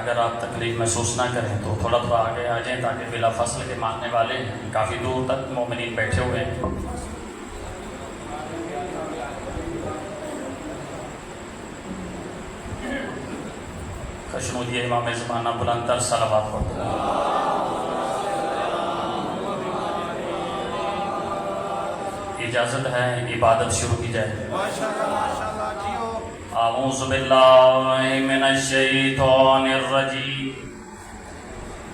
اگر آپ تکلیف محسوس نہ کریں تو تھوڑا تھوڑا آگے آ جائیں تاکہ بلا فصل کے ماننے والے ہیں، کافی دور تک مومنین بیٹھے ہوئے ہیں۔ خشنودی امام زمانہ بلند تر صلوات پڑھتے ہیں۔ اجازت ہے عبادت شروع کی جائے۔ اعوذ باللہ من الشیطان الرجیم،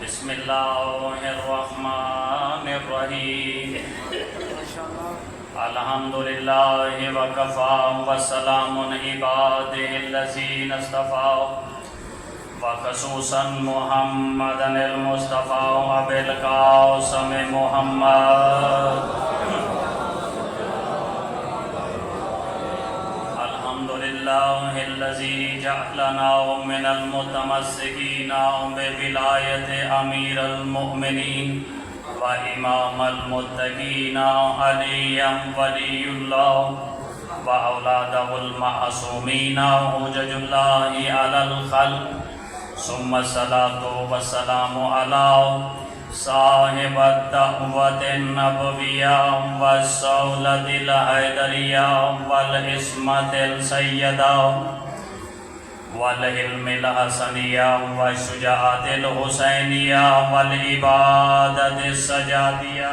بسم اللہ الرحمن الرحیم، الحمدللہ وکفی وسلام عبادہ الذین اصطفی، وخصوصا محمدا المصطفی وبالقاسم محمد، الحمدللہ الذی جعلنا من المتمسکین بولایت امیر المؤمنین و امام المتقین علی ولی اللہ و اولادہ المعصومین حجج اللہ علی الخلق، ثم الصلاة والسلام علی صاحب الدعوت النبویہ والصولۃ الحیدریہ والعصمت السیدہ والعلم الحسنیہ والشجاعت الحسینیہ والعبادت السجادیہ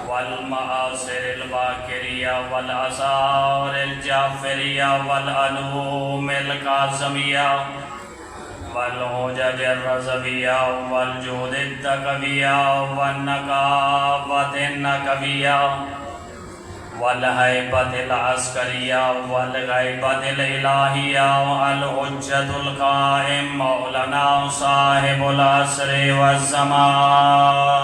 والمعاصر الباقریہ والآثار الجعفریہ والعلوم القاسمیہ والحجج الرضویہ والجود التقویہ والنقابت النقویہ والہیبت العسکریہ والغیبت الالہیہ الحجت القائم مولانا صاحب العصر والزمان۔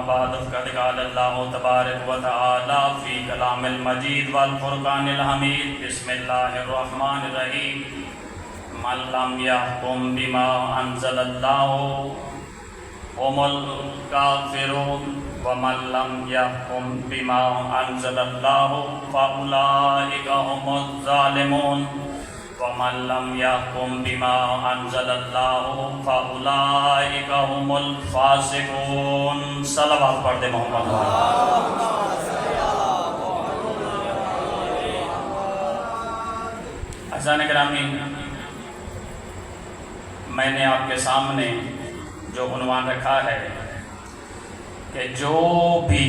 بعد فقد قال اللہ تبارک و تعالی فی کلام المجید والفرقان الحمید، بسم اللہ الرحمن الرحیم، من لم یحکم بما انزل اللہ هم الکافرون ومن لم یحکم بما انزل اللہ فاولئک هم الظالمون ومن لم يحكم بما انزل الله فاولئك هم الفاسقون۔ صلوات پڑھ دے محمد۔ عزیزان گرامی، میں نے آپ کے سامنے جو عنوان رکھا ہے کہ جو بھی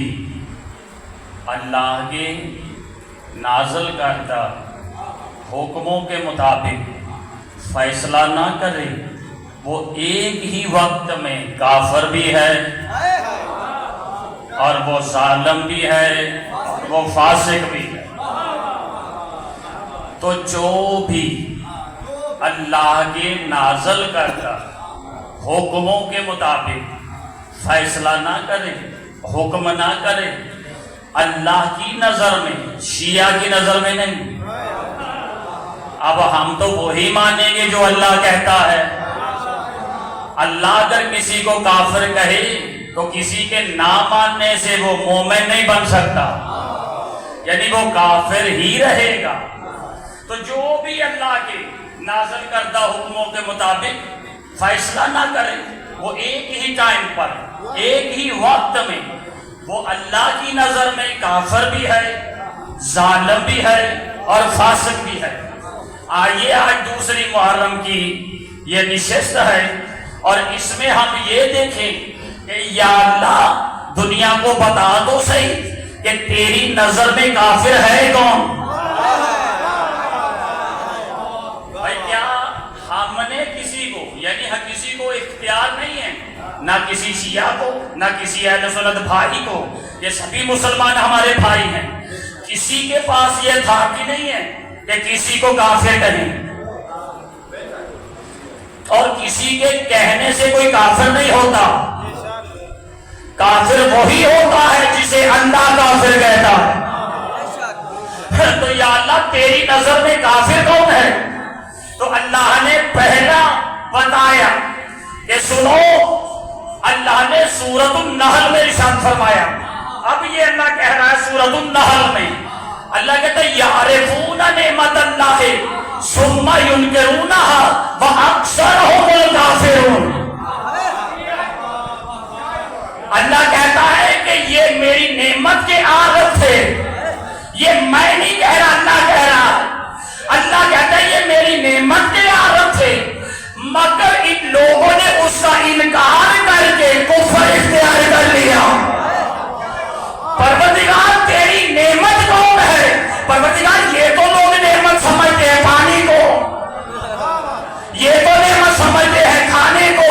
اللہ کے نازل کردہ حکموں کے مطابق فیصلہ نہ کرے وہ ایک ہی وقت میں کافر بھی ہے اور وہ ظالم بھی ہے اور وہ فاسق بھی ہے۔ تو جو بھی اللہ کے نازل کردہ حکموں کے مطابق فیصلہ نہ کرے، حکم نہ کرے، اللہ کی نظر میں، شیعہ کی نظر میں نہیں، اب ہم تو وہی مانیں گے جو اللہ کہتا ہے۔ اللہ اگر کسی کو کافر کہے تو کسی کے نہ ماننے سے وہ مومن نہیں بن سکتا، یعنی وہ کافر ہی رہے گا۔ تو جو بھی اللہ کے نازل کردہ حکموں کے مطابق فیصلہ نہ کرے وہ ایک ہی ٹائم پر، ایک ہی وقت میں وہ اللہ کی نظر میں کافر بھی ہے، ظالم بھی ہے اور فاسق بھی ہے۔ آئیے آج دوسری محرم کی یہ نشست ہے اور اس میں ہم یہ دیکھیں کہ یا اللہ دنیا کو بتا دو صحیح کہ تیری نظر میں کافر ہے کون؟ بھائی کیا ہم نے کسی کو، یعنی کسی کو اختیار نہیں ہے، نہ کسی شیعہ کو، نہ کسی اہل سنت بھائی کو، یہ سبھی مسلمان ہمارے بھائی ہیں، کسی کے پاس یہ دھاتی نہیں ہے کہ کسی کو کافر کہیں، اور کسی کے کہنے سے کوئی کافر نہیں ہوتا۔ کافر وہی ہوتا ہے جسے اللہ کافر کہتا ہے۔ تو یا اللہ تیری نظر میں کافر کون ہے؟ تو اللہ نے پہلا بتایا کہ سنو، اللہ نے سورۃ النحل میں ارشاد فرمایا۔ اب یہ اللہ کہہ رہا ہے سورۃ النحل میں، اللہ کہتا ہے یعرفون نعمت اللہ ثم ینکرونہا واکثرہم الکافرون. اللہ کہتا ہے کہ یہ میری نعمت کے عارف تھے. یہ میں نہیں کہہ رہا، اللہ کہہ رہا. اللہ کہتا ہے یہ میری نعمت کے عارف تھے، مگر ان لوگوں نے اس کا انکار کر کے کفر اختیار کر لیا. پروردگار تیری نعمت کون ہے؟ پروردگار یہ تو لوگ نعمت سمجھتے ہیں پانی کو، یہ تو نعمت سمجھتے ہیں کھانے کو،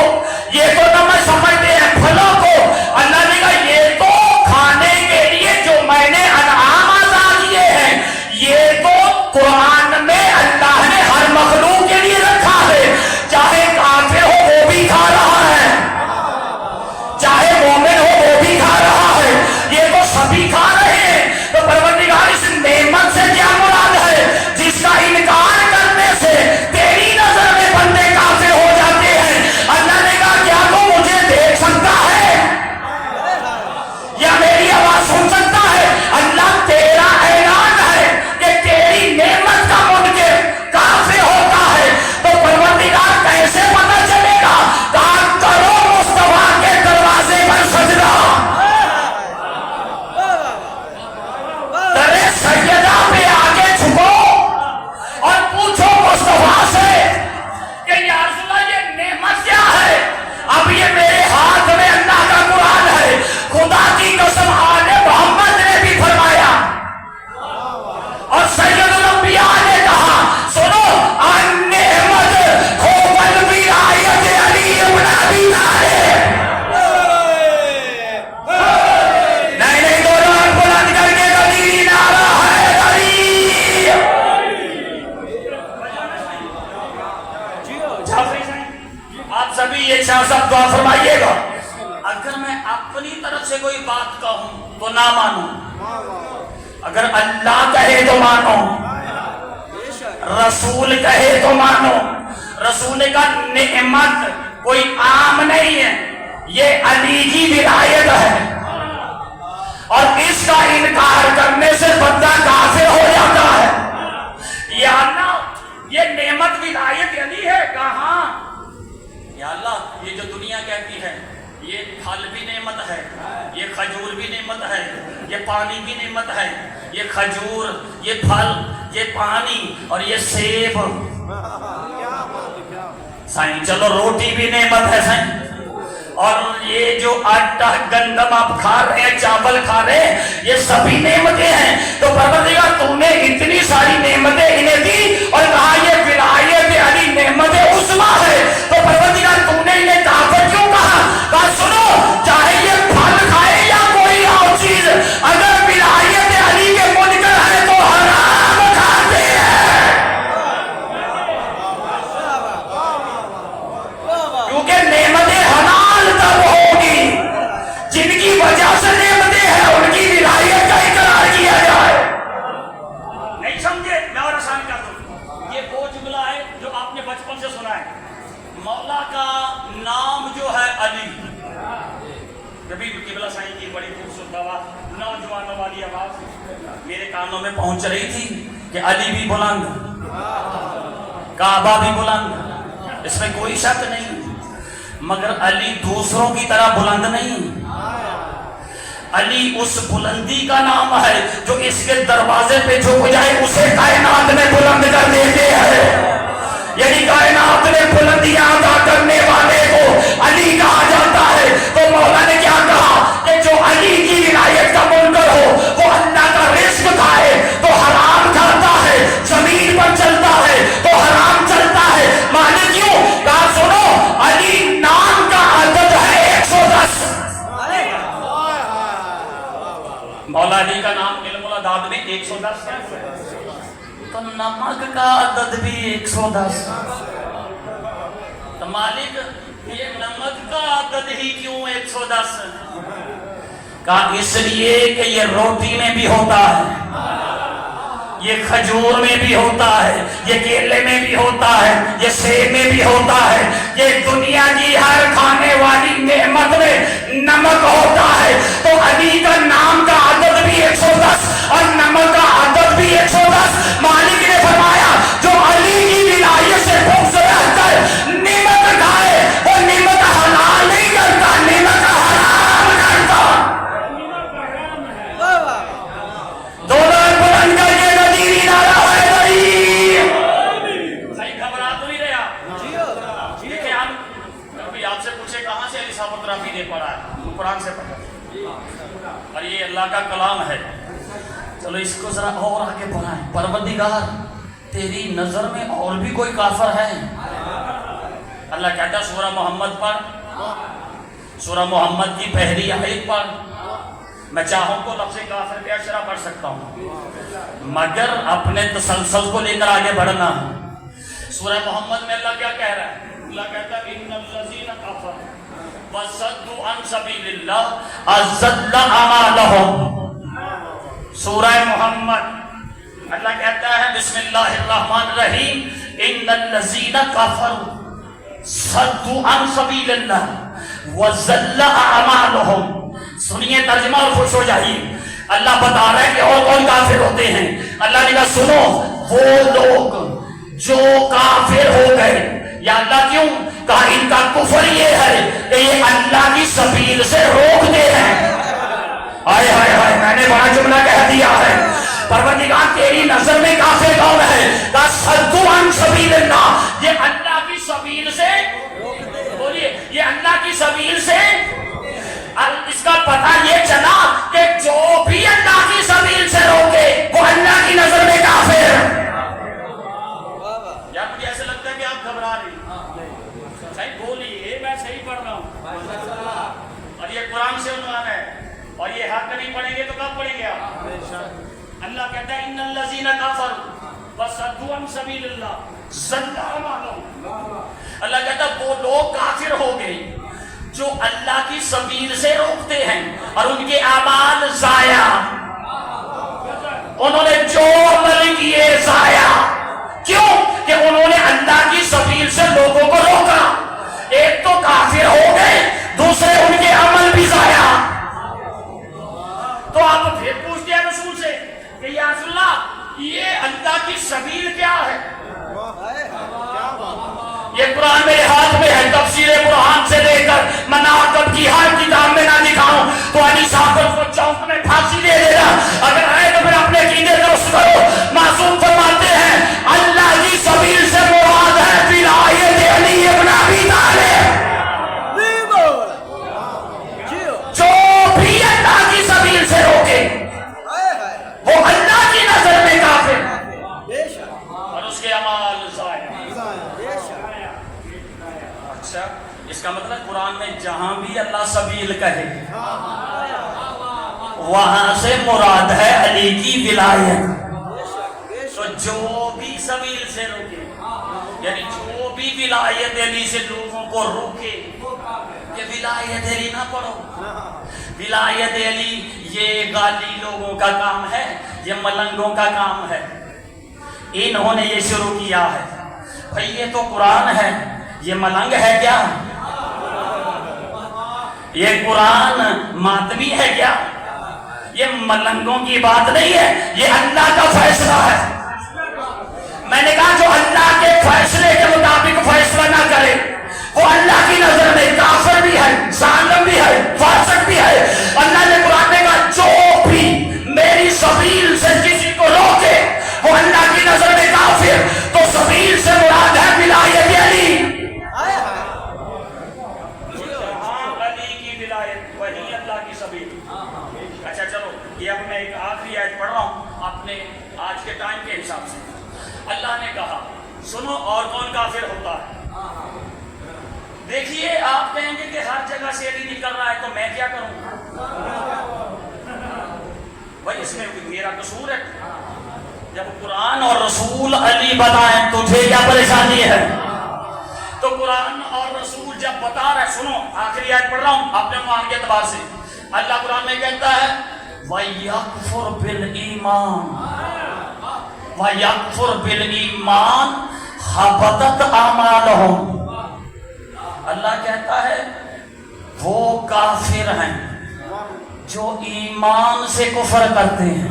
یہ تو نعمت سمجھتے ہیں پھلوں کو. اللہ نے کہا یہ تو کھانے کے لیے جو میں نے انعام عطا کیے ہیں یہ تو قرآن میں اللہ نے ہر مخلوق کے لیے رکھا ہے. چاہے کافر ہو وہ بھی کھا رہا ہے، چاہے مومن ہو وہ بھی کھا رہا ہے، یہ تو سبھی کھا رہے ہیں. تو پروردگار اس نعمت سے کیا مراد ہے جس کا انکار کرنے سے تیری نظر میں بندے کافر ہو جاتے ہیں؟ اللہ نے کہا کیا تو مجھے دیکھ سکتا ہے یا میری آواز سن سکتا ہے؟ اللہ تیرا اعلان ہے کہ تیری نعمت کا منکر کافر ہوتا ہے. تو پروردگار کیسے پتہ چلے گا؟ کہا کرو مصطفیٰ کے دروازے پر سجدہ، درے سجدہ پہ آگے جھکو اور پوچھو مصطفیٰ سے کہ یا رسول اللہ یہ نعمت کیا ہے؟ اب یہ میرے ہاتھ میں اللہ کا قرآن ہے. خدا کی قسم آل محمد نے بھی فرمایا اور سید الانبیاء نے کہا سنو النعمت خوب الولایت علی ابن ابی طالب. نہیں دونوں بلند کر کے قدیری نعرہ ہے علی. آپ سبھی یہ چار سب دعا فرمائیے گا. اگر میں اپنی طرف سے کوئی بات کہوں تو نہ مانو، اگر اللہ کہے تو مانو، رسول کہے تو مانو. رسول کا نعمت کوئی عام نہیں ہے، یہ علی کی ولایت ہے اور اس کا انکار کرنے سے بندہ کافر ہو جاتا ہے. یا اللہ یہ نعمت ولایت علی ہے. کہاں؟ یا اللہ یہ جو دنیا کہتی ہے یہ پھل بھی نعمت ہے، یہ کھجور بھی نعمت ہے، یہ پانی بھی نعمت ہے، یہ کھجور، یہ پھل، یہ پانی اور یہ سیب. سائیں چلو روٹی بھی نعمت ہے سائیں، اور یہ جو آٹا گندم آپ کھا رہے ہیں، چاول کھا رہے ہیں، یہ سبھی نعمتیں ہیں. تو پروردگار تو نے اتنی ساری نعمتیں انہیں دی اور کہا یہ ولایت علی نعمت عظمیٰ ہے. تو پروردگار تو نے انہیں کافر کیوں کہا؟ کہا سنو چاہے یہ پھل کھائے یا کوئی اور چیز، اگر ولایت علی کے منکر ہے تو حرام کھاتے ہیں، کیونکہ نعمتیں حلال تب ہوگی جن کی وجہ سے نعمتیں ہیں ان کی ولایت کا اقرار کیا جائے. نہیں سمجھے؟ میں اور آسان کر دوں. یہ وہ جملہ ہے جو آپ نے بچپن سے سنا ہے. مولا کا نام جو ہے علی. کبھی قبلہ سائیں کی بڑی خوبصورت آواز، نوجوانوں والی آواز میرے کانوں میں پہنچ رہی تھی کہ علی بھی بلند، کعبہ بھی بلند، اس میں کوئی شک نہیں. مگر علی دوسروں کی طرح بلند نہیں. علی اس بلندی کا نام ہے جو اس کے دروازے پہ جھک جائے اسے کائنات میں بلند کر دیتے ہیں. یعنی کائنات میں بلندیاں عطا کرنے والے کو علی کہا جاتا ہے. تو مولا نے کیا کہا کہ جو علی کی ولایت کا منکر ہو وہ اللہ کا رزق کھائے تو حرام کھاتا ہے، زمین پر چلتا ہے تو حرام چلتا ہے. مانے کیوں؟ کہا سنو علی نام کا عدد ہے 110. مولا علی کا نام علم العداد میں 110 ہے، تو نمک کا عدد بھی 110. تو مالک یہ نمک کا عدد ہی کیوں 110؟ کہا اس لیے کہ یہ روٹی میں بھی ہوتا ہے، یہ کھجور میں بھی ہوتا ہے، یہ کیلے میں بھی ہوتا ہے، یہ سیب میں بھی ہوتا ہے، یہ دنیا کی ہر کھانے والی نعمت میں نمک ہوتا ہے. تو علی کا نام کا عدد بھی 110 اور نمک کا عدد بھی اور یہ اللہ کا کلام ہے. چلو اس کو ذرا اور آگے بڑھائیں. پروردگار تیری نظر میں اور بھی کوئی کافر ہے؟ اللہ کہتا ہے سورہ محمد پڑھ, سورہ محمد کی پہلی آیت پڑھ. میں چاہوں تو لفظ کافر کے اشرا پڑھ سکتا ہوں, مگر اپنے تسلسل کو لے کر آگے بڑھنا ہے. سورہ محمد میں اللہ کیا کہہ رہا ہے؟ اللہ کہتا ہے ان الذین کفروا وصدوا عن سبیل اللہ اضل اعمالهم. سورہ محمد اللہ کہتا ہے بسم اللہ الرحمن الرحیم ان الذین کفروا صدوا عن سبیل اللہ وضل اعمالهم. سنیے ترجمہ اور خوش ہو جائیے. اللہ بتا رہا ہے کہ اور کون کافر ہوتے ہیں. اللہ نے کہا سنو, وہ لوگ جو کافر ہو گئے. یا اللہ کیوں کہا؟ ان کا کفر یہ ہے کہ یہ اللہ کی سبیل سے روکتے ہیں. آئے ہائے ہائے, میں نے بڑا جملہ کہہ دیا ہے. پروردگار تیری نظر میں کافر کون ہے؟ کہا صدوا عن سبیل اللہ, یہ اللہ کی سبیل سے, بولیے یہ اللہ کی سبیل سے. اس کا پتہ یہ چلا کہ جو بھی اللہ کی سبیل سے روکے وہ اللہ کی نظر میں کافر ہے. یا مجھے ایسے لگتا ہے کہ آپ گھبرا رہی ہیں. صحیح بولیے, میں صحیح پڑھ رہا ہوں اور یہ قرآن سے عنوان ہے. اور یہ حق نہیں پڑھیں گے تو کب پڑھیں گے آپ؟ اللہ کہتا ہے ان الذین کفروا وصدوا عن سبیل اللہ ضل اعمالهم. اللہ کہتا ہے وہ لوگ کافر ہو گئے جو اللہ کی سبیل سے روکتے ہیں اور ان کے اعمال ضائع, انہوں نے جو عمل کیے ضائع. کیوں کہ انہوں نے اللہ کی سبیل سے لوگوں کو روکا. ایک تو کافر ہو گئے, دوسرے ان کے عمل بھی ضائع. تو آپ پھر پوچھتے ہیں رسول سے کہ یا رسول اللہ یہ اللہ کی سبیل کیا ہے؟ یہ قرآن میرے ہاتھ میں ہے, تفسیر قرآن سے لے کر مناقب کی ہر کتاب میں نہ دکھاؤں تو علی صاحب کو چوک میں پھانسی دے دینا. اگر آئے تو پھر اپنے عقیدے درست کرو. معصوم فرماتے ہیں اللہ کی سبیل سے مراد ہے ولایت علی ابن ابی طالب. جو بھی اللہ کی سبیل سے روکے وہ اللہ کی نظر میں کافر اور اس کے اعمال ضائع. اچھا, اس کا مطلب قرآن میں جہاں بھی اللہ سبیل کہے وہاں سے مراد ہے علی کی ولایت. تو جو بھی سبیل سے روکے یعنی جو بھی ولایت علی سے لوگوں کو روکے, کہ ولایت علی نہ پڑھو, ولایت علی یہ غالی لوگوں کا کام ہے, یہ ملنگوں کا کام ہے. انہوں نے یہ شروع کیا ہے. بھئی یہ تو قرآن ہے, یہ ملنگ ہے کیا؟ یہ قرآن ماتمی ہے کیا؟ یہ ملنگوں کی بات نہیں ہے, یہ اللہ کا فیصلہ ہے. میں نے کہا جو اللہ کے فیصلے کے مطابق فیصلہ نہ کرے وہ اللہ کی نظر میں کافر بھی ہے, ظالم بھی ہے, فاسق بھی ہے. اللہ نے قرآن میں کہا جو بھی میری سبیل سے کسی کو روکے وہ اللہ کی نظر میں کافر. تو سبیل سے مراد ہے ولایت علی. علی کی ولایت وہی اللہ کی سبیل. اچھا چلو, یہ اب میں ایک آخری آیت پڑھ رہا ہوں اپنے آج کے ٹائم کے حساب سے. اللہ نے کہا سنو اور کون کافر ہوتا ہے. دیکھیے آپ کہیں گے کہ ہر جگہ سے علی نکل رہا ہے تو میں کیا کروں؟ بھائی اس میں میرا قصور ہے. جب قرآن اور رسول علی بتائیں تجھے کیا پریشانی ہے؟ تو قرآن اور رسول جب بتا رہے, سنو آخری آیت پڑھ رہا ہوں اپنے مان کے اعتبار سے. اللہ قرآن میں کہتا ہے وَيَكْفُرْ بِالْإِيمَانِ وَيَكْفُرْ بِالْإِيمَانِ حَبَطَتْ أَعْمَالُهُمْ. اللہ کہتا ہے وہ کافر ہیں جو ایمان سے کفر کرتے ہیں,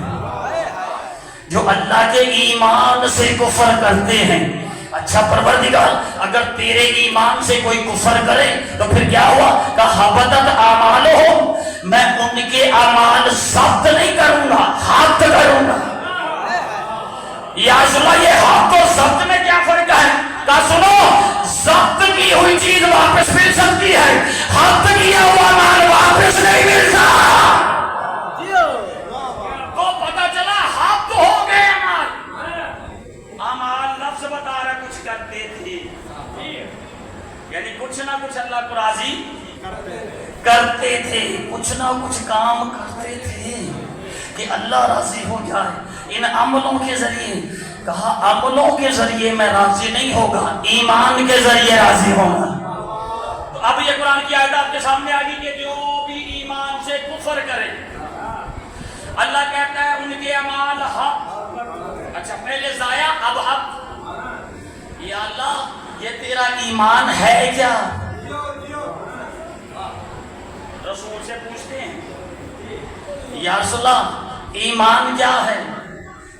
جو اللہ کے ایمان سے کفر کرتے ہیں. اچھا پروردگار اگر تیرے ایمان سے کوئی کفر کرے تو پھر کیا ہوا؟ کہ حبطت اعمالہم, میں ان کے اعمال ضبط نہیں کروں گا, حبط کروں گا. یا اللہ یہ حبط اور ضبط میں کیا فرق ہے؟ کہ سنو ضبط کی ہوئی چیز واپس مل سکتی ہے, حبط کیا ہوا مال واپس نہیں ملتا. کچھ کام کرتے تھے کہ اللہ راضی ہو جائے ان عملوں کے ذریعے. کہا عملوں کے ذریعے میں راضی نہیں ہوگا, ایمان کے ذریعے راضی ہوگا. تو اب یہ قرآن کی آیت آپ کے سامنے آ گئی کہ جو بھی ایمان سے کفر کرے اللہ کہتا ہے ان کے اعمال حق. اچھا پہلے ضائع اب حق. یا اللہ یہ تیرا ایمان ہے کیا؟ رسول سے پوچھتے ہیں یا رسول اللہ ایمان کیا ہے؟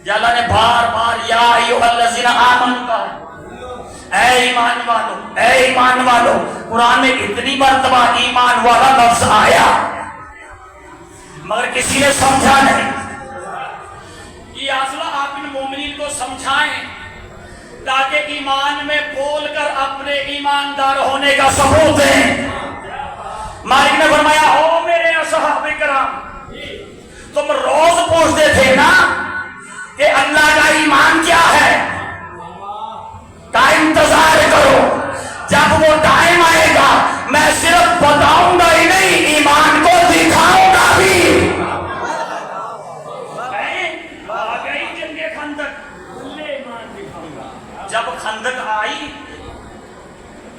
یا اللہ نے بار بار یا ایھا الذین آمنوا کہا, اے ایمان والو, اے ایمان والو. قرآن میں اتنی مرتبہ ایمان والا لفظ آیا مگر کسی نے سمجھا نہیں. یہ اصلا آپ ان مومنین کو سمجھائیں تاکہ ایمان میں بول کر اپنے ایماندار ہونے کا ثبوت دیں. مالک نے فرمایا او میرے اصحاب کرام, تم روز پوچھتے تھے نا کہ اللہ کا ایمان کیا ہے, کا انتظار کرو, جب وہ ٹائم آئے گا میں صرف بتاؤں گا ہی نہیں ایمان کو دکھاؤں گا بھی. آ گئی جنگ خندق, جب خندق آئی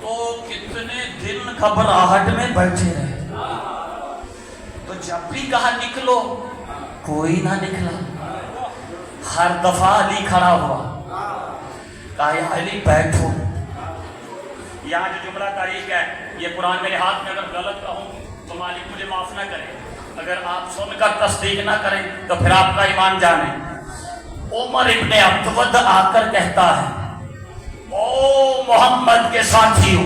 تو کتنے دن گھبراہٹ میں بیٹھے رہے. تو جب بھی کہا نکلو کوئی نہ نکلا. ہر دفعہ علی کھڑا ہوا, کہا یا علی بیٹھو. یہاں جو جملہ تاریخ ہے یہ قرآن میرے ہاتھ میں, اگر غلط کہوں تو مالک مجھے معاف نہ کرے, اگر آپ سن کر تصدیق نہ کریں تو پھر آپ کا ایمان جانیں. عمر ابن عبد آ کر کہتا ہے او محمد کے ساتھیوں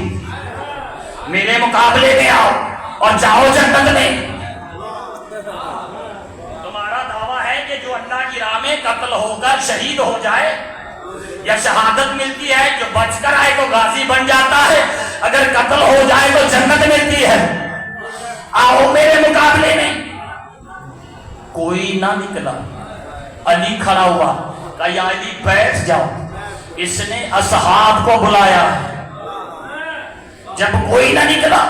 میرے مقابلے میں آؤ اور جاؤ جنت میں. تمہارا دعویٰ ہے کہ جو اللہ کی راہ میں قتل ہو کر شہید ہو جائے یا شہادت ملتی ہے, جو بچ کر آئے تو غازی بن جاتا ہے, اگر قتل ہو جائے تو جنت ملتی ہے. آؤ میرے مقابلے میں. کوئی نہ نکلا. علی کھڑا ہوا, کہا یا علی بیٹھ جاؤ. اس نے اصحاب کو بلایا. جب کوئی نہ نکلا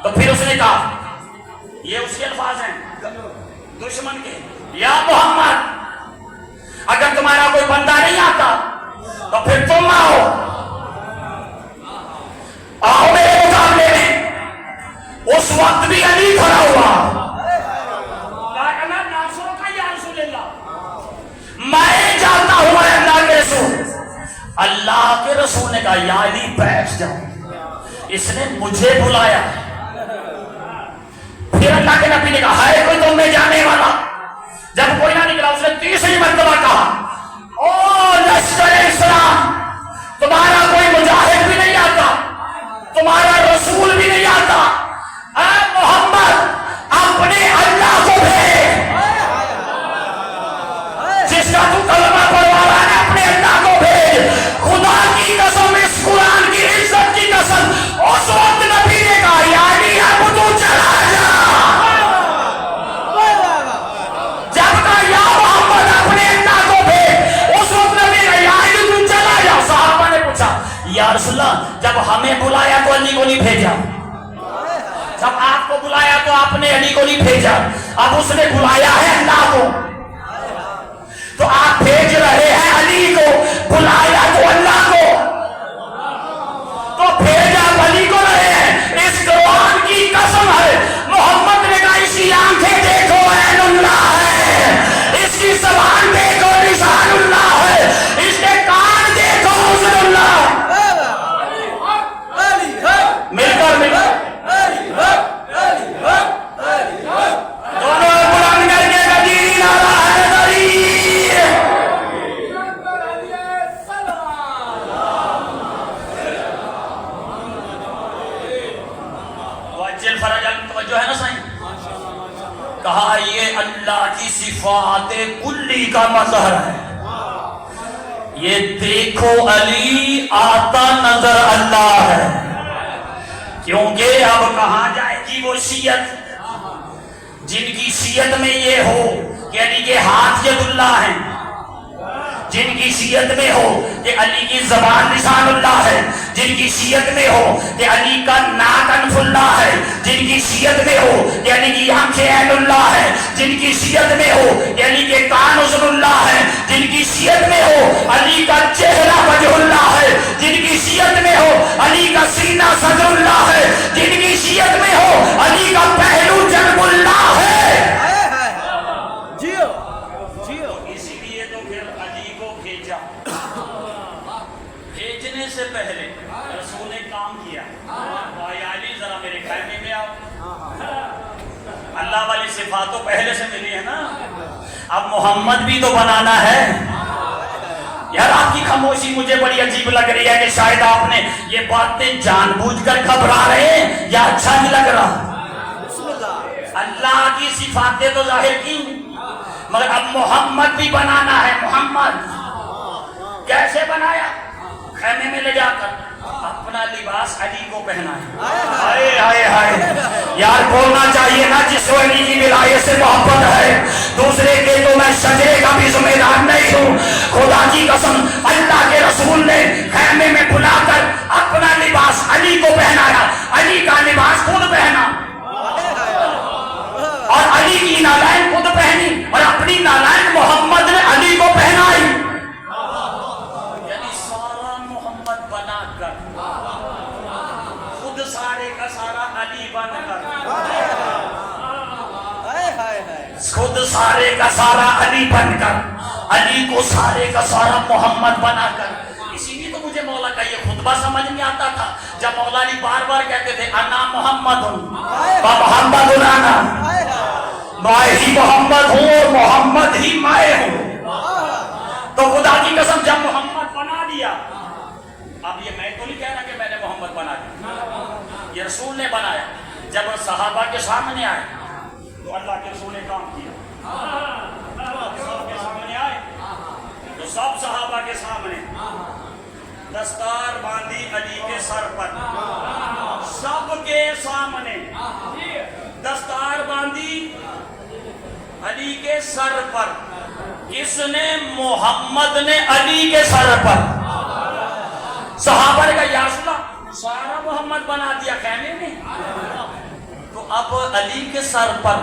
تو پھر اس نے کہا, یہ اس کے الفاظ ہیں دشمن کے, یا محمد اگر تمہارا کوئی بندہ نہیں آتا تو پھر تم آؤ میرے مقابلے میں. اس وقت بھی علی کھڑا ہوا, میں جانتا ہوں اے اللہ کے رسول. اللہ کے رسول نے کہا یا علی بیٹھ جاؤ, اس نے مجھے بلایا. پھر اللہ کے نبی نے کہا ہے کوئی تم میں جانے والا. جب کوئی نہ نکلا اس نے تیسری مرتبہ کہا او لشکر اسلام, تمہارا کوئی مجاہد بھی نہیں آتا, تمہارا رسول بھی نہیں آتا, اے محمد اپنے اللہ کو بھیج. جس کا تو کلمہ پڑھوا رہا ہے اپنے اللہ کو بھیج. خدا کی قسم, اس قرآن کی عزت کی قسم, اس وقت نبی نے کہا یا علی اب تو چلا جا. جب کہا یا محمد اپنے اللہ کو بھیج, اس وقت نبی نے کہا یا علی تو چلا جا. صحابہ نے پوچھا یا رسول اللہ جب ہمیں بلایا تو علی کو نہیں بھیجا, جب آپ کو بلایا تو آپ نے علی کو نہیں بھیجا, اب اس نے بلایا ہے اللہ کو تو آپ بھیج رہے ہیں علی کو, بلایا تو اللہ کو, تو بھیجا علی کو رہے ہیں. اس قرآن کی قسم ہے محمد نے کہا اس کی آنکھیں دیکھو عین اللہ ہے, اس کی زبان دیکھو لسان اللہ ہے, اس کے کان دیکھو حضور اللہ. مل کر دونوں بلند کر کے قدیر نعرہ حیدری. توجہ ہے نا صحیح. کہا یہ اللہ کی صفات کلی کا مظہر ہے. یہ دیکھو علی آتا نظر اللہ ہے, کیونکہ اب کہاں جائے گی وہ شیعت جن کی شیعت میں یہ ہو کہ علی کے ہاتھ ید اللہ ہیں, جن کی شیعت میں ہو کہ علی کی زبان لسان اللہ ہے, جن کی شیعت میں ہو کہ علی کا ناک انف اللہ ہے، جن کی شیعت میں ہو کہ علی کی آنکھیں عین اللہ ہے، جن کی شیعت میں ہو کہ علی کے کان حسن اللہ ہے، جن کی شیعت میں ہو علی کا چہرہ وجہ اللہ ہے، جن کی شیعت میں ہو علی کا سینہ صدر اللہ ہے، جن کی شیعت میں ہو علی کا پہلو جنب اللہ ہے۔ اسی لیے تو پھر علی کو بھیجا، بھیجنے سے پہلے رسول نے کام کیا، بھائی علی ذرا میرے خیمے میں آؤ۔ اللہ والی صفات تو پہلے سے ملی ہے نا، اب محمد بھی تو بنانا ہے۔ یار آپ کی خاموشی مجھے بڑی عجیب لگ رہی ہے کہ شاید آپ نے یہ باتیں جان بوجھ کر گھبرا رہے ہیں یا اچھا نہیں لگ رہا۔ اللہ کی صفاتیں تو ظاہر کی، مگر اب محمد بھی بنانا ہے۔ محمد کیسے بنایا؟ خیمے میں لے جا کر اپنا لباس علی کو پہنایا۔ ہائے ہائے ہائے، یار بولنا چاہیے نا جس کو علی کی ولایت سے محبت ہے، دوسرے کے تو میں شجرے کا بھی ذمہ دار نہیں ہوں۔ خدا کی قسم اللہ کے رسول نے خیمے میں بلا کر اپنا لباس علی کو پہنایا، علی کا لباس خود پہنا اور علی کی نالائن خود پہنی اور اپنی نالائن محمد نے علی کو پہنائی۔ یعنی سارا محمد بنا کر خود سارے کا سارا علی بن کر، خود سارے کا سارا علی بن کر، علی کو سارے کا سارا محمد بنا کر۔ اسی لیے تو مجھے مولا کا یہ خطبہ سمجھ نہیں آتا تھا جب مولا علی بار بار کہتے تھے انا محمد ہوں محمد انا، میں ہی محمد ہوں اور محمد ہی میں ہوں۔ تو خدا کی قسم جب محمد بنا دیا، اب یہ میں تو نہیں کہہ رہا کہ میں نے محمد بنا دیا، یہ رسول نے بنایا۔ جب صحابہ کے سامنے آئے تو اللہ کے رسول نے کام کیا، سب کے سامنے آئے تو سب صحابہ کے سامنے دستار باندھی علی کے سر پر، سب کے سامنے دستار باندھی علی کے سر پر۔ کس نے؟ محمد نے علی کے سر پر۔ صحابہ نے کہا یا رسول اللہ سارا محمد بنا دیا خیمے میں، تو اب علی کے سر پر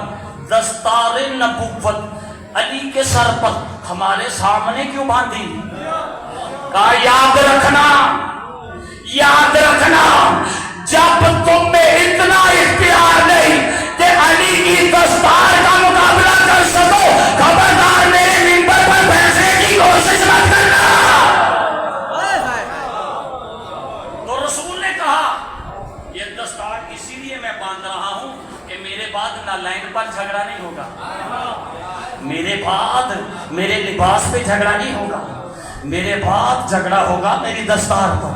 دستار نبوت علی کے سر پر ہمارے سامنے کیوں باندھی؟ کہا یاد رکھنا، یاد رکھنا جب تم میں اتنا اختیار نہیں کہ علی کی دستار کا مقابلہ کر سکو، خبردار میرے منبر پر بیٹھنے کی کوشش مت کرنا۔ تو رسول نے کہا یہ دستار اسی لیے میں باندھ رہا ہوں کہ میرے بعد نہ لائن پر جھگڑا نہیں ہوگا، میرے بعد میرے لباس پہ جھگڑا نہیں ہوگا، میرے بعد جھگڑا ہوگا میری دستار پر۔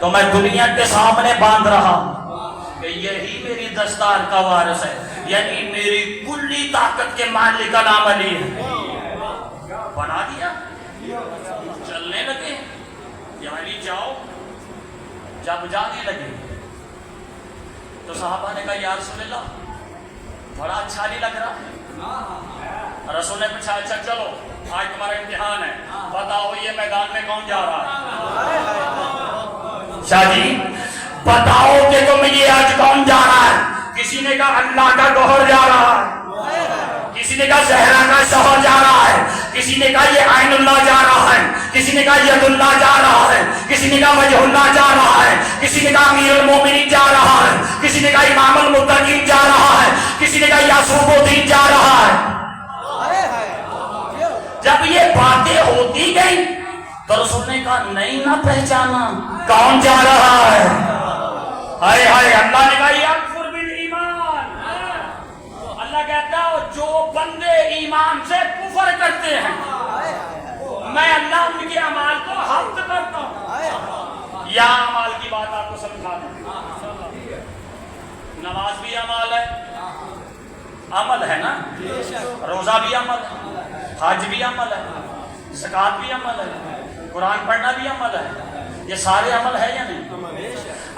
تو میں دنیا کے سامنے باندھ رہا ہوں کہ یہی میری دستار کا وارث ہے، یعنی میری کلی طاقت کے مالک کا نام علی ہے۔ بنا دیا، چلنے لگے، یا علی جاؤ۔ جب جانے لگے تو صحابہ نے کہا یا رسول اللہ بڑا اچھا نہیں لگ رہا۔ رسول نے پوچھا اچھا چلو آج تمہارا امتحان ہے، بتاؤ یہ میدان میں کون جا رہا ہے؟ شاہ جی بتاؤ کہ تم یہ آج کون جا رہا ہے؟ کسی نے کہا اللہ کا گوہر جا رہا ہے، کسی نے کہا زہرا کا شوہر جا رہا ہے، کسی نے کہا یہ عین اللہ جا رہا ہے، کسی نے کہا ید اللہ جا رہا ہے، کسی نے کہا وجہ اللہ جا رہا ہے، کسی نے کہا امیر المومنین جا رہا ہے، کسی نے کہا امام المتقین جا رہا ہے، کسی نے کہا یعقوب الدین جا رہا ہے۔ جب یہ باتیں ہوتی گئی تو رسول نے کہا نہیں نہ پہچانا کون جا رہا ہے؟ ہائے ہائے، اللہ نے کہا یکفر بالایمان، اللہ کہتا ہے جو بندے ایمان سے کفر کرتے ہیں میں اللہ ان کے اعمال کو حفظ کرتا ہوں۔ یا اعمال کی بات آپ کو سمجھا دوں، نماز بھی عمل ہے، عمل ہے نا، روزہ بھی عمل ہے، حج بھی عمل ہے، زکوٰۃ بھی عمل ہے، قرآن پڑھنا بھی عمل ہے، یہ سارے عمل ہے یا نہیں؟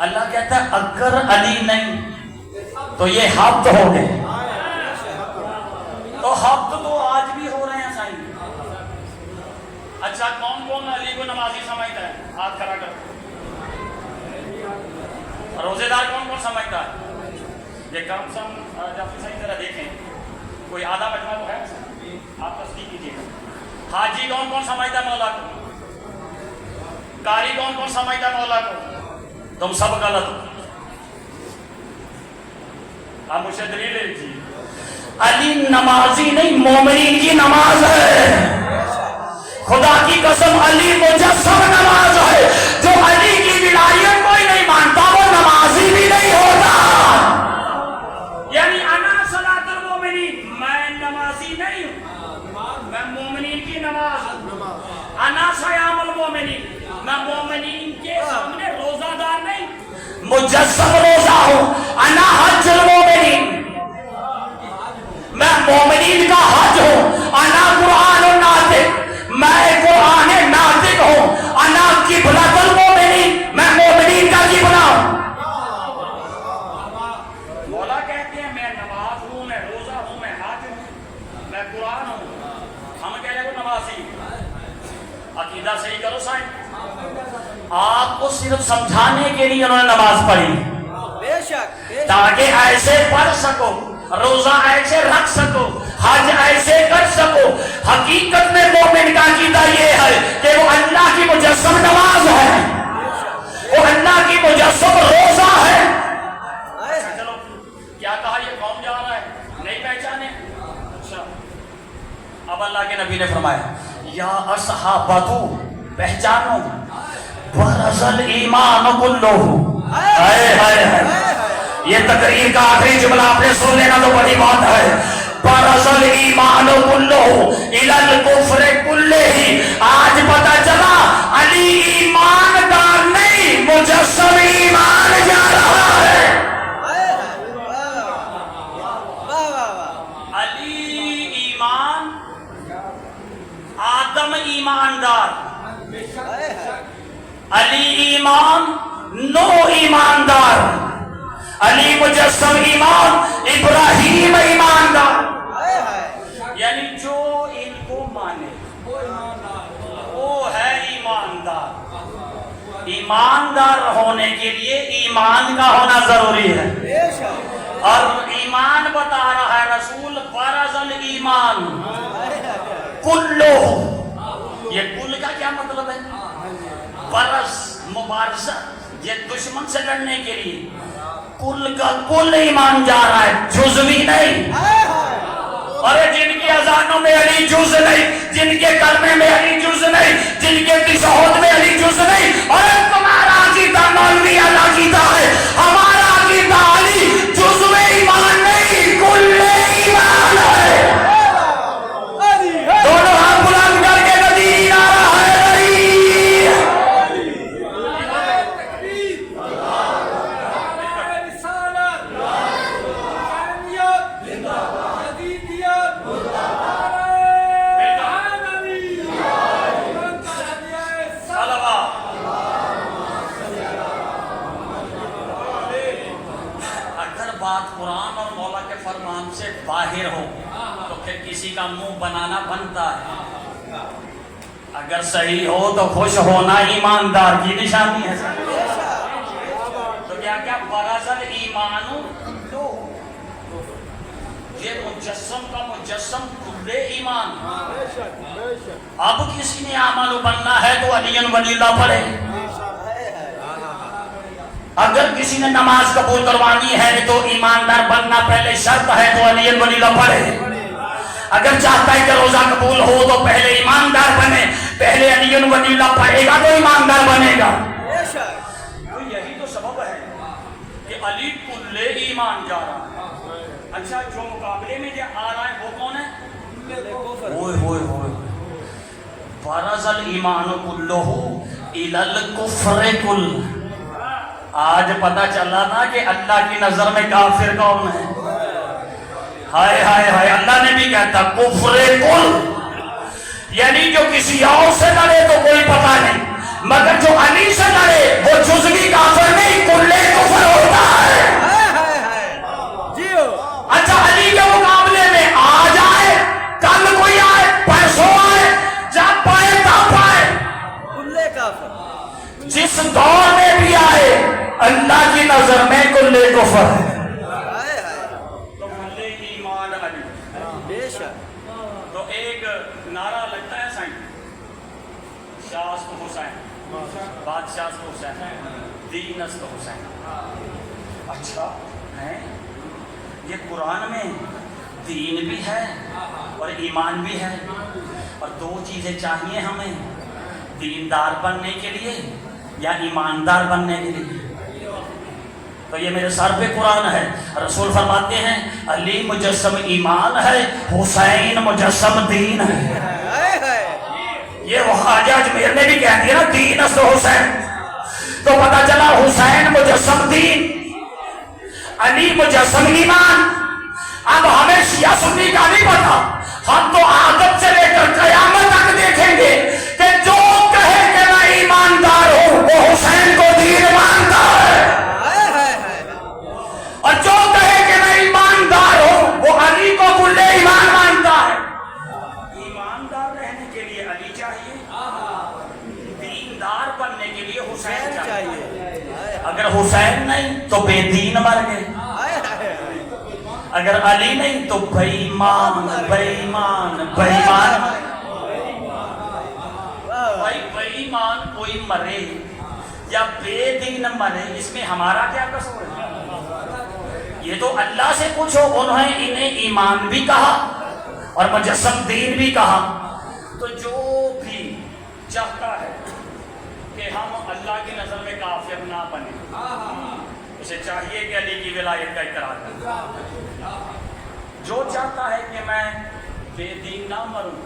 اللہ کہتا ہے اگر علی نہیں تو یہ حفظ ہو گئے، تو حفظ تو آج بھی ہو رہے ہیں سائیں۔ اچھا کون کون علی کو نمازی سمجھتا ہے؟ ہاتھ کھڑا کر۔ روزے دار کون کون سمجھتا ہے؟ یہ کم سم جب صحیح طرح دیکھیں کوئی آدھا مجمع تو ہے آپ تصدیق کیجیے گا. حاجی کون کون سمجھتا ہے مولا کو؟ قاری کون کون سمجھتا ہے مولا کو؟ تم سب غلط ہو. آپ مجھ سے دلیل لیجیے. علی نمازی نہیں، مومنین کی نماز ہے. خدا کی قسم علی مجسم نماز ہے. جو علی کی ولایت کوئی نہیں مانتا وہ نمازی بھی نہیں ہوتا. یعنی انا صلاۃ المومنین، میں نمازی نہیں ہوں، میں مومنین کی نماز ہوں. انا صیام المومنین، میں مومنین کے سامنے روزہ دار نہیں، مجسم روزہ ہوں. انا حج المومنین، میں مومنین کا حج ہوں. انا قرآن الناطق، میں قرآن ناطق ہوں. انا قبلۃ المومنین، میں مومنین کا قبلہ ہوں. مولا کہتے ہیں میں نماز ہوں، میں روزہ ہوں، میں حج ہوں، میں قرآن ہوں. ہم کہہ رہے ہیں وہ نمازی. عقیدہ صحیح کرو سائن. آپ کو صرف سمجھانے کے لیے انہوں نے نماز پڑھی تاکہ ایسے پڑھ سکو، روزہ ایسے رکھ سکو، حج ایسے کر سکو. حقیقت میں مومن کا عقیدہ یہ ہے کہ وہ اللہ کی مجسم نماز ہے، وہ اللہ کی مجسم روزہ ہے. چلو کیا کہا یہ قوم جا رہا ہے نہیں پہچانے. اچھا اب اللہ کے نبی نے فرمایا یا اصحابتو، پہچانو، ورزل ایمان کلہ. یہ تقریر کا آخری جملہ آپ نے سن لینا تو بڑی بات ہے. ورزل ایمان کلہ الی الکفر کلہ. آج پتہ چلا علی ایماندار نہیں، مجسم ایمان جا رہا ہے. علی ایمان، آدم ایماندار، علی ایمان، نو ایماندار، علی مجسم ایمان، ابراہیم ایماندار. یعنی جو ان کو مانے وہ ہے ایماندار. ایماندار ہونے کے لیے ایمان کا ہونا ضروری ہے. اور ایمان بتا رہا ہے رسول فرض ایمان کلو. یہ کل کا کیا مطلب ہے؟ فرض، مبارزہ، یہ دشمن سے لڑنے کے لیے. کل کا کل ایمان جا رہا ہے، جزوی نہیں. ارے جن کی اذانوں میں علی جز نہیں، جن کے کلمے میں علی جز نہیں، جن کے تشہد میں علی جز نہیں. ارے تمہارا عقیدہ مولوی اللہ عقیدہ ہے، ہمارا عقیدہ علی جزو ایمان نہیں، کل ایمان ہے. دونوں ہاتھ بلند کر کے ندی نعرہ ہے. قرآن اور مولا کے فرمان سے باہر ہو تو پھر کسی کا منہ بنانا بنتا ہے. اگر صحیح ہو تو خوش ہونا ایماندار کی نشانی ہے. تو کیا کیا برازل ایمانو دو، یہ مجسم کا مجسم کلے ایمان. اب کسی نے عمل بننا ہے تو علی ولی اللہ پڑھے. اگر کسی نے نماز قبول کروانی ہے تو ایماندار بننا پہلے شرط ہے تو علی ولی اللہ پڑھے. اگر چاہتا ہے کہ روزہ قبول ہو تو پہلے ایماندار بنے، پہلے علی ولی اللہ پڑھے گا تو ایماندار بنے گا. تو یہی تو سبب ہے کہ علی کلے ایمان جا رہا ہے. اچھا جو مقابلے میں جو آ رہا ہے وہ کون ہے؟ ہوئے ہوئے ہوئے فرض الایمان کلہ الی الکفر کل. آج پتہ چلا نا کہ اللہ کی نظر میں کافر کون ہے. ہائے ہائے ہائے، اللہ نے بھی کہتا کفر کل، یعنی جو کسی اور سے لڑے تو کوئی پتہ نہیں، مگر جو علی سے لڑے وہ جزوی کافر نہیں، کلے کفر ہوتا ہے. اچھا علی کے مقابلے میں آ جائے، کل کوئی آئے، پرسوں آئے، جب پائے تب پائے، جس دور میں بھی آئے اللہ کی نظر بے شک. تو ایک نعرہ لگتا ہے سائن، شاست حسین، بادشاہ حسین، دین است حسین. اچھا ہے، یہ قرآن میں دین بھی ہے اور ایمان بھی ہے، اور دو چیزیں چاہیے ہمیں دیندار بننے کے لیے یا ایماندار بننے کے لیے. تو یہ میرے سر پہ قرآن ہے. رسول فرماتے ہیں علی مجسم ایمان ہے، حسین مجسم دین ہے. یہ وہ خواجہ اجمیر نے بھی کہہ دیا نا دین است حسین، تو پتہ چلا حسین مجسم دین، علی مجسم ایمان. اب ہمیں شیعہ سنی کا نہیں پتا، ہم تو آدم سے لے کر قیامت تک دیکھیں گے کہ جو کہے کہ میں ایماندار ہوں وہ حسین کو دین مانتا ہے، اور جو کہے کہ میں ایماندار ہوں وہ علی کو کل ایمان مانتا ہے. ایماندار رہنے کے لیے علی چاہیے، دیندار بننے کے لیے حسین چاہیے. اگر حسین نہیں تو بے دین مر گئے، اگر علی نہیں تو بے ایمان بے ایمان بے ایمان. بھائی بے ایمان کوئی مرے یا بے دین مرے، اس میں ہمارا کیا قصور ہے؟ یہ تو اللہ سے پوچھو، انہوں نے انہیں ایمان بھی کہا اور مجسم دین بھی کہا. تو جو بھی چاہتا ہے کہ ہم اللہ کی نظر میں کافر نہ بنے، اسے چاہیے کہ علی کی ولایت کا اقرار کرے. جو چاہتا ہے کہ میں بے دین نہ مروں،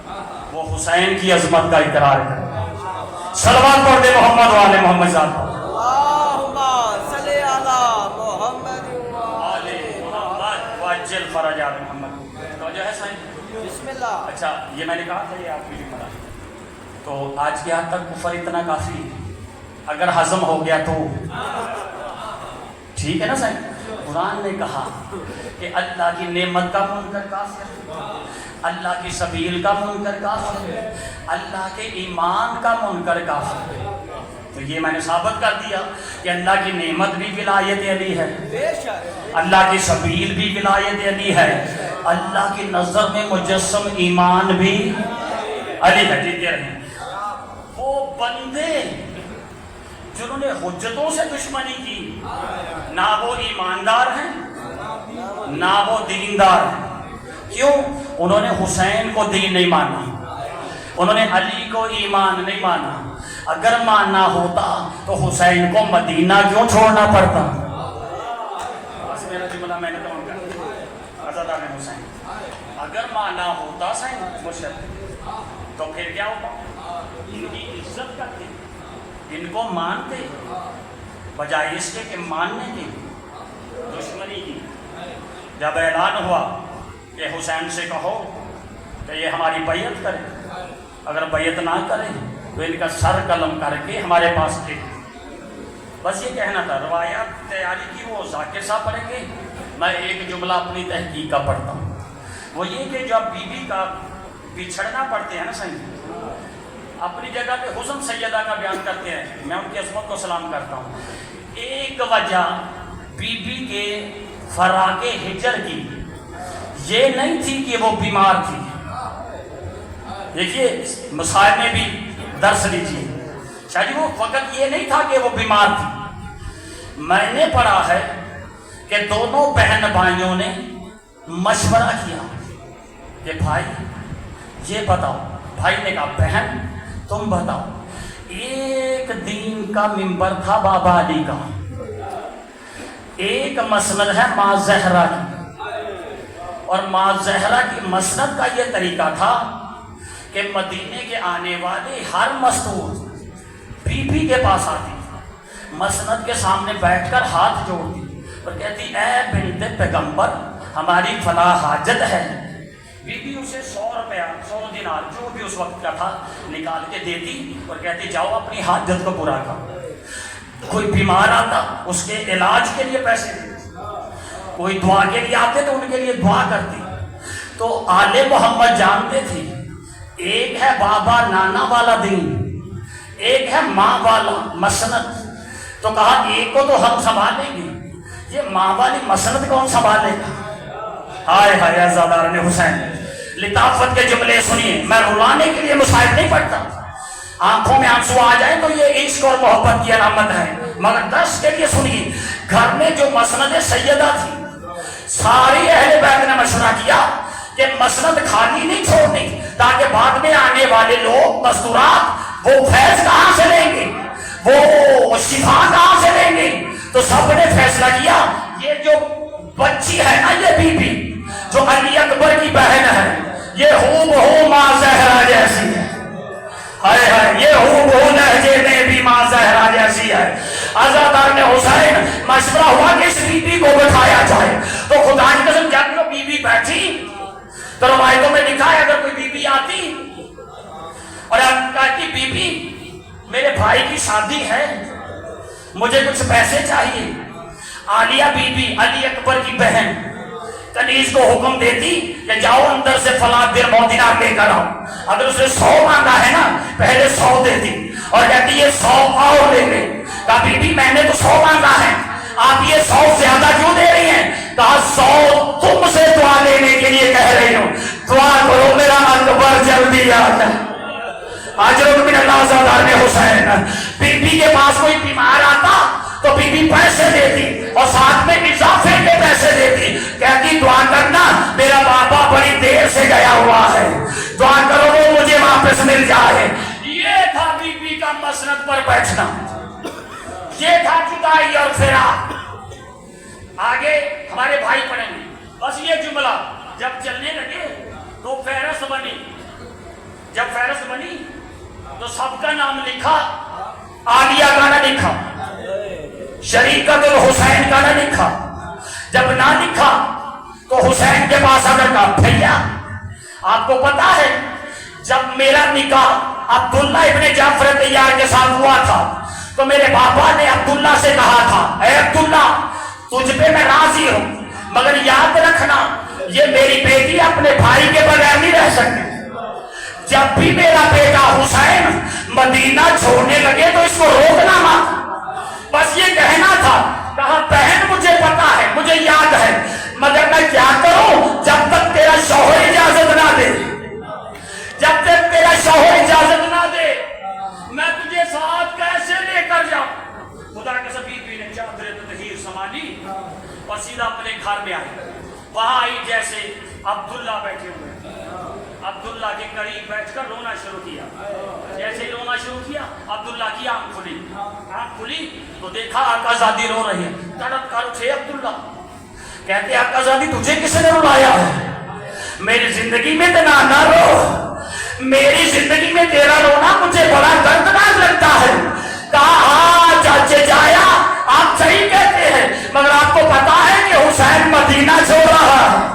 وہ حسین کی عظمت کا اقرار کرے. صلوات پڑھ دے محمد و آل محمد ذات. اللہم صلی علی محمد آل محمد واجل فرج آل محمد. تو جو ہے سائن بسم اللہ. اچھا یہ میں نے کہا تھا یہ آپ کی بھی مرا. تو آج کے حد تک کفر اتنا کافی ہے، اگر ہضم ہو گیا تو ٹھیک ہے نا سائن. قرآن نے کہا کہ اللہ کی نعمت کا منکر کافر، اللہ کی سبیل کا منکر کافر، اللہ کے ایمان کا منکر کافر. تو یہ میں نے ثابت کر دیا کہ اللہ کی نعمت بھی ولایت علی ہے، اللہ کی سبیل بھی ولایت علی ہے، اللہ کی نظر میں مجسم ایمان بھی علی ہے. جیتے رہیں وہ بندے جنہوں نے حجتوں سے دشمنی کی، نہ وہ ایماندار ہیں نہ وہ دیندار ہیں. کیوں؟ انہوں نے حسین کو دین نہیں مانا، انہوں نے علی کو ایمان نہیں مانا. اگر ماننا ہوتا تو حسین کو مدینہ کیوں چھوڑنا پڑتا؟ بس میرا جملہ میں نے تمام کر دیا. عزادار حسین اگر ماننا ہوتا سین مشرف تو پھر کیا ہوتا؟ ان کی عزت کرتے، ان کو مانتے، بجائے اس کے کہ ماننے کی دشمنی کی. جب اعلان ہوا کہ حسین سے کہو کہ یہ ہماری بیعت کرے، اگر بیعت نہ کرے تو ان کا سر قلم کر کے ہمارے پاس دے. بس یہ کہنا تھا. روایات تیاری کی وہ ذاکر صاحب پڑھیں گے، میں ایک جملہ اپنی تحقیق کا پڑھتا ہوں. وہ یہ کہ جب بی بی کا بچھڑنا پڑھتے ہیں نا صحیح، اپنی جگہ پہ حسن سیدہ کا بیان کرتے ہیں، میں ان کی عظمت کو سلام کرتا ہوں. ایک وجہ بی بی کے فراق ہجر کی یہ نہیں تھی کہ وہ بیمار تھی. دیکھیے مسائل میں بھی درس لیجیے. شاید وہ وقت یہ نہیں تھا کہ وہ بیمار تھی. میں نے پڑھا ہے کہ دونوں بہن بھائیوں نے مشورہ کیا کہ بھائی یہ بتاؤ. بھائی نے کہا بہن تم بتاؤ. ایک دین کا منبر تھا بابا علی کا، ایک مسند ہے ماں زہرا کی، اور ماں زہرا کی مسند کا یہ طریقہ تھا کہ مدینے کے آنے والے ہر مستور بی بی کے پاس آتی، مسند کے سامنے بیٹھ کر ہاتھ جوڑتی اور کہتی اے بنت پیغمبر ہماری فلاں حاجت ہے. بی بی اسے 100 روپیہ 100 دینار جو بھی اس وقت کا تھا نکال کے دیتی اور کہتی جاؤ اپنی حاجت کو پورا کرو. کوئی بیمار آتا اس کے علاج کے لیے پیسے دیتی، کوئی دعا کے لیے آتے تو ان کے لیے دعا کرتی. تو آل محمد جانتے تھے ایک ہے بابا نانا والا دین، ایک ہے ماں والا مسند. تو کہا ایک کو تو ہم سنبھالیں گے، یہ ماں والی مسند کون سنبھالے گا؟ ہائے ہائے عزاداران حسین. لطافت کے جملے سنیے، میں رلانے کے لیے مصائب نہیں پڑھتا، آنکھوں میں آنسو آ جائے تو یہ عشق اور محبت کی علامت ہے، مگر درس کے لیے سنیے۔ گھر میں جو مسند سیدہ تھی، ساری اہل بیت نے مشورہ کیا کہ مسند خالی نہیں چھوڑنی، تاکہ بعد میں آنے والے لوگ مستورات وہ فیض کہاں سے لیں گے، وہ شفا کہاں سے لیں گے؟ تو سب نے فیصلہ کیا یہ جو بچی ہے نا، یہ بی بی جو علی اکبر کی بہن ہے، یہ ہو بہو ماں زہرا جیسی ہے، ہائے ہائے، یہ ہو بہو لہجے میں بھی ماں زہرا جیسی ہے۔ عزادار نے حسین مشورہ ہوا کہ اس بی بی کو بٹھایا جائے، تو خدا کی قسم جب وہ بی بی بیٹھی تو روایتوں میں لکھا ہے اگر کوئی بی بی آتی اور کہتی بی بی میرے بھائی کی شادی ہے، مجھے کچھ پیسے چاہیے، عالیہ بی بی علی اکبر کی بہن کنیز کو حکم دیتی کہ جاؤ اندر سے فلاں درہم دینار لے کر آؤ، اگر اس نے 100 مانگا ہے نا پہلے 100 دیتی اور کہتی یہ 100 اور لے لے۔ کہا بی بی میں نے تو 100 مانگا ہے، آپ یہ 100 زیادہ کیوں دے رہی ہیں؟ کہا 100 تم سے دعا لینے کے لیے کہہ رہی ہوں، دعا کرو میرا اکبر جلدی آ جائے۔ آجروں من اللہ عزادار نے حسین بی بی کے پاس کوئی بیمار آتا تو بی بی پیسے دیتی اور ساتھ میں اضافے کے پیسے دیتی، کہتی دعا کرنا میرا بابا بڑی دیر سے گیا ہوا ہے، دعا کرو وہ مجھے واپس مل جائے۔ یہ تھا بی بی کا مسند پر بیٹھنا، یہ تھا جدائی اور فراق۔ آگے ہمارے بھائی پڑھیں گے، بس یہ جملہ جب چلنے لگے تو فہرست بنی، جب فہرست بنی تو سب کا نام لکھا، عالیہ کا نہ لکھا، شریکت الحسین کا نہ لکھا، جب نہ لکھا تو حسین کے پاس آ کر کہا بھیا آپ کو پتا ہے جب میرا نکاح عبداللہ ابن جعفر طیار کے ساتھ ہوا تھا تو میرے بابا نے عبداللہ سے کہا تھا اے عبداللہ تجھ پہ میں راضی ہوں، مگر یاد رکھنا یہ میری بیٹی اپنے بھائی کے بغیر نہیں رہ سکتی، جب بھی میرا بیٹا حسین مدینہ چھوڑنے لگے تو اس کو روکنا مت، بس یہ کہنا تھا۔ کہا بہن مجھے پتا ہے، مجھے یاد ہے، مگر میں کیا کروں جب تک تیرا شوہر اجازت نہ دے، جب تک تیرا شوہر اجازت نہ دے میں تجھے ساتھ کیسے لے کر جاؤں؟ خدا کے سبیل نے چادر تطہیر سنبھالی اور سیدھا اپنے گھر میں آئی، وہاں آئی جیسے عبداللہ بیٹھے ہوئے، عبداللہ کے قریب بیٹھ کر رونا شروع کیا، جیسے ہی رونا شروع کیا عبداللہ کی آنکھ کھلی تو دیکھا آقا زادی رو رہی ہے، تڑپ کر اٹھے عبداللہ، کہتے آقا زادی تجھے کس نے رلایا ہے؟ میری زندگی میں تنا نہ رو، میری زندگی میں تیرا رونا مجھے بڑا دردناک لگتا ہے۔ کہا ہاں چاچے جایا آپ صحیح کہتے ہیں، مگر آپ کو پتا ہے کہ حسین مدینہ چھوڑ رہا ہے،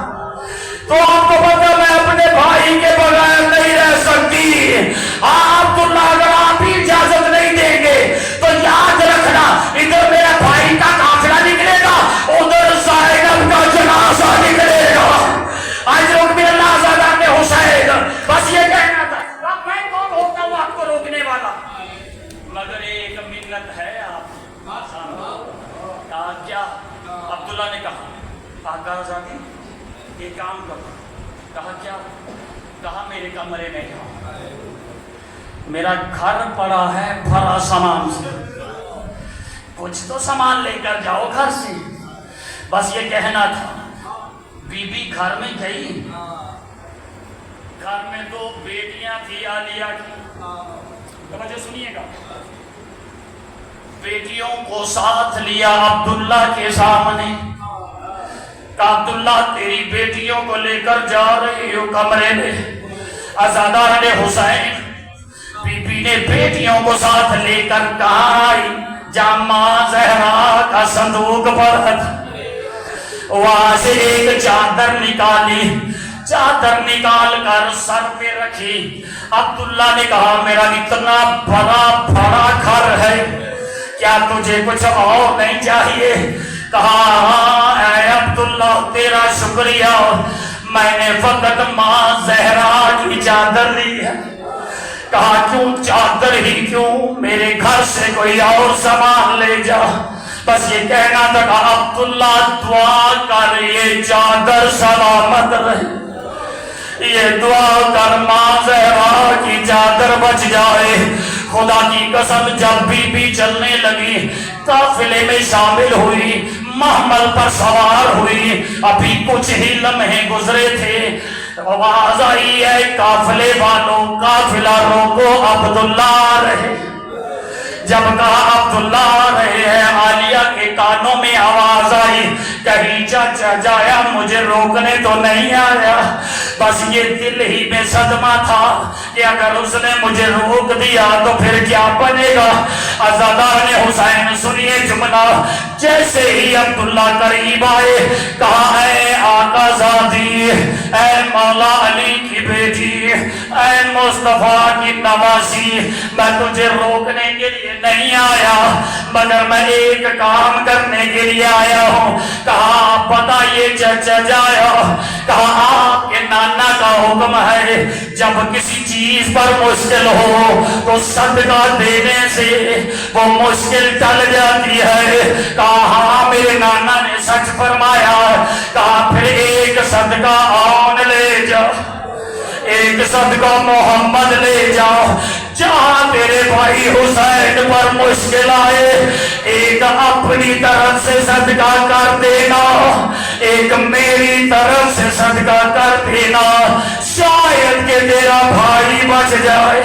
تو آپ کو پتا میں اپنے بھائی کے بغیر نہیں رہ سکتی، عبداللہ اگر آپ ہی اجازت نہیں دیں گے تو یاد رکھنا ادھر میرا بھائی کا قافلہ نکلے گا، ادھر زینب کا جنازہ نکلے گا۔ آج روک بھی اللہ عزادار نے حسین بس یہ کہنا تھا، اب میں کون ہوتا ہوں آپ کو روکنے والا، مگر ایک منت ہے آپ کہا کیا؟ عبداللہ نے کہا آقا زادی یہ کام کرو۔ کہا کیا؟ کہا میرے کمرے میں جاؤ، میرا گھر پڑا ہے بھرا سامان سے، کچھ تو سامان لے کر جاؤ گھر سے، بس یہ کہنا تھا۔ بی بی گھر میں گئی، گھر میں 2 بیٹیاں تھی عالیہ کی، توجہ سنیے گا، بیٹیوں کو ساتھ لیا عبداللہ کے سامنے، کہ عبداللہ تیری بیٹیوں کو لے کر جا رہی ہو کمرے میں۔ عزادار نے حسین بی بی نے بیٹیوں کو ساتھ لے کر کہا جامع زہرا کا صندوق پر وہاں سے ایک چادر نکالی، چادر نکال کر سر پہ رکھی۔ عبداللہ نے کہا میرا اتنا بڑا گھر ہے، کیا تجھے کچھ اور نہیں چاہیے؟ کہا اے عبداللہ تیرا شکریہ، میں نے فقط ماں زہرا کی چادر لی ہے۔ کہا کیوں چادر ہی کیوں، میرے گھر سے کوئی اور سامان لے جا، بس یہ کہنا تھا کہ عبداللہ دعا کر یہ چادر سلامت رہے۔ یہ دعا کر ماں زہرا کی چادر بچ جائے۔ خدا کی قسم جب بھی چلنے لگی، قافلے میں شامل ہوئی، محمل پر سوار ہوئی، ابھی کچھ ہی لمحے گزرے تھے، آواز آئی ہے قافلے والوں قافلہ روکو، عبداللہ آ رہے۔ جب کہا عبداللہ آ رہے ہیں، عالیہ کے کانوں میں آواز آئی، کہیں چاچا جایا مجھے روکنے تو نہیں آیا، بس یہ دل ہی میں صدمہ تھا کہ اگر اس نے مجھے روک دیا تو پھر کیا بنے گا۔ عزادار حسین سنیے جملہ، جیسے ہی عبداللہ قریب آئے کہا اے آقا زادی، اے مولا علی کی بیٹی، اے مصطفیٰ کی نوازی، میں تجھے روکنے کے لیے نہیں آیا مگر میں ایک کام کرنے کے لیے آیا ہوں۔ کہا بتائیے چچا جایا، کہا آپ کے نانا کا حکم ہے جب کسی چیز پر مشکل ہو تو صدقہ دینے سے وہ مشکل ٹل جاتی ہے۔ کہا ہاں میرے نانا نے سچ فرمایا۔ کہا پھر ایک صدقہ آن لے جاؤ، ایک صدقہ محمد لے جاؤ، جہاں تیرے بھائی حسین پر مشکل آئے ایک اپنی طرف سے صدقہ کر دینا، ایک میری طرف سے صدقہ کر دینا، شاید کہ تیرا بھائی بچ جائے۔